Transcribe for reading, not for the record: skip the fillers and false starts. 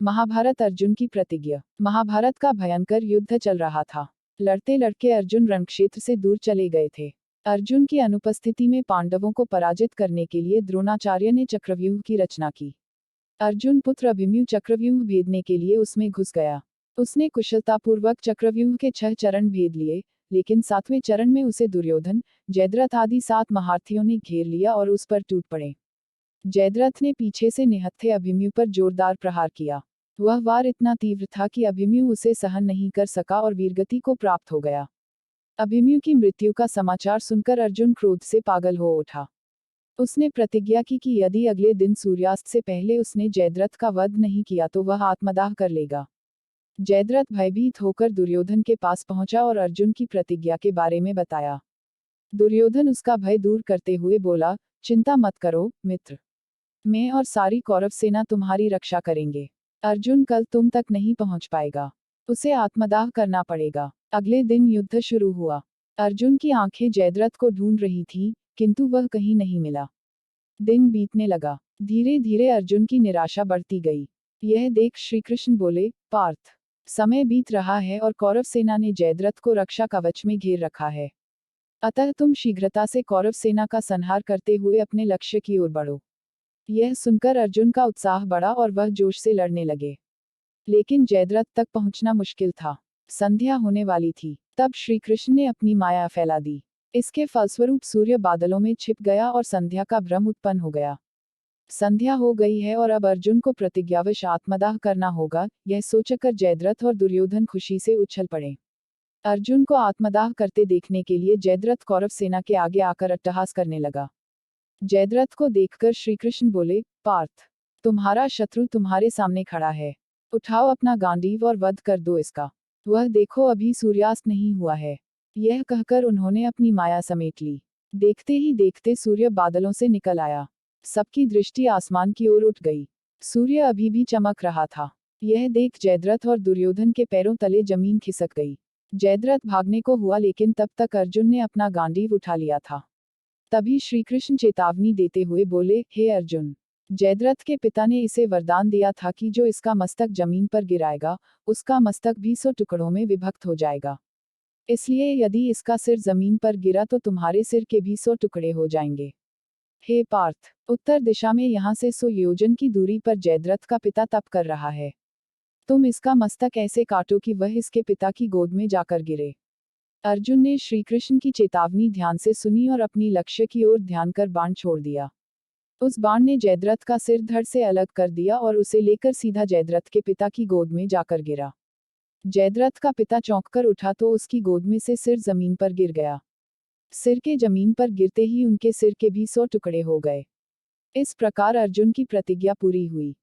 महाभारत अर्जुन की प्रतिज्ञा। महाभारत का भयंकर युद्ध चल रहा था। लड़ते लड़के अर्जुन रणक्षेत्र से दूर चले गए थे। अर्जुन की अनुपस्थिति में पांडवों को पराजित करने के लिए द्रोणाचार्य ने चक्रव्यूह की रचना की। अर्जुन पुत्र अभिमन्यु चक्रव्यूह भेदने के लिए उसमें घुस गया। उसने कुशलतापूर्वक चक्रव्यूह के 6 चरण भेद लिए, लेकिन 7वें चरण में उसे दुर्योधन, जयद्रथ आदि 7 महारथियों ने घेर लिया और उस पर टूट पड़े। जयद्रथ ने पीछे से निहत्थे अभिमन्यु पर जोरदार प्रहार किया। वह वार इतना तीव्र था कि अभिमन्यु उसे सहन नहीं कर सका और वीरगति को प्राप्त हो गया। अभिमन्यु की मृत्यु का समाचार सुनकर अर्जुन क्रोध से पागल हो उठा। उसने प्रतिज्ञा की कि यदि अगले दिन सूर्यास्त से पहले उसने जयद्रथ का वध नहीं किया तो वह आत्मदाह कर लेगा। जयद्रथ भयभीत होकर दुर्योधन के पास पहुंचा और अर्जुन की प्रतिज्ञा के बारे में बताया। दुर्योधन उसका भय दूर करते हुए बोला, चिंता मत करो मित्र, मैं और सारी कौरव सेना तुम्हारी रक्षा करेंगे। अर्जुन कल तुम तक नहीं पहुंच पाएगा, उसे आत्मदाह करना पड़ेगा। अगले दिन युद्ध शुरू हुआ। अर्जुन की आंखें जयद्रथ को ढूंढ रही थीं, किंतु वह कहीं नहीं मिला। दिन बीतने लगा। धीरे धीरे अर्जुन की निराशा बढ़ती गई। यह देख श्री कृष्ण बोले, पार्थ, समय बीत रहा है और कौरव सेना ने जयद्रथ को रक्षा कवच में घेर रखा है। अतः तुम शीघ्रता से कौरव सेना का संहार करते हुए अपने लक्ष्य की ओर बढ़ो। यह सुनकर अर्जुन का उत्साह बढ़ा और वह जोश से लड़ने लगे। लेकिन जयद्रथ तक पहुंचना मुश्किल था। संध्या होने वाली थी। तब श्री कृष्ण ने अपनी माया फैला दी। इसके फलस्वरूप सूर्य बादलों में छिप गया और संध्या का भ्रम उत्पन्न हो गया। संध्या हो गई है और अब अर्जुन को प्रतिज्ञावश आत्मदाह करना होगा, यह सोचकर जयद्रथ और दुर्योधन खुशी से उछल पड़े। अर्जुन को आत्मदाह करते देखने के लिए जयद्रथ कौरव सेना के आगे आकर अट्टहास करने लगा। जयद्रथ को देखकर श्रीकृष्ण बोले, पार्थ, तुम्हारा शत्रु तुम्हारे सामने खड़ा है। उठाओ अपना गांडीव और वध कर दो इसका। वह देखो अभी सूर्यास्त नहीं हुआ है। यह कहकर उन्होंने अपनी माया समेट ली। देखते ही देखते सूर्य बादलों से निकल आया। सबकी दृष्टि आसमान की ओर उठ गई। सूर्य अभी भी चमक रहा था। यह देख जयद्रथ और दुर्योधन के पैरों तले जमीन खिसक गई। जयद्रथ भागने को हुआ, लेकिन तब तक अर्जुन ने अपना गांडीव उठा लिया था। तभी श्रीकृष्ण चेतावनी देते हुए बोले, हे अर्जुन, जयद्रथ के पिता ने इसे वरदान दिया था कि जो इसका मस्तक जमीन पर गिराएगा, उसका मस्तक भी 100 टुकड़ों में विभक्त हो जाएगा। इसलिए यदि इसका सिर जमीन पर गिरा तो तुम्हारे सिर के भी 100 टुकड़े हो जाएंगे। हे पार्थ, उत्तर दिशा में यहाँ से 100 योजन की दूरी पर जयद्रथ का पिता तप कर रहा है। तुम इसका मस्तक ऐसे काटो कि वह इसके पिता की गोद में जाकर गिरे। अर्जुन ने श्रीकृष्ण की चेतावनी ध्यान से सुनी और अपनी लक्ष्य की ओर ध्यान कर बाण छोड़ दिया। उस बाण ने जयद्रथ का सिर धड़ से अलग कर दिया और उसे लेकर सीधा जयद्रथ के पिता की गोद में जाकर गिरा। जयद्रथ का पिता चौंककर उठा तो उसकी गोद में से सिर जमीन पर गिर गया। सिर के जमीन पर गिरते ही उनके सिर के भी 100 टुकड़े हो गए। इस प्रकार अर्जुन की प्रतिज्ञा पूरी हुई।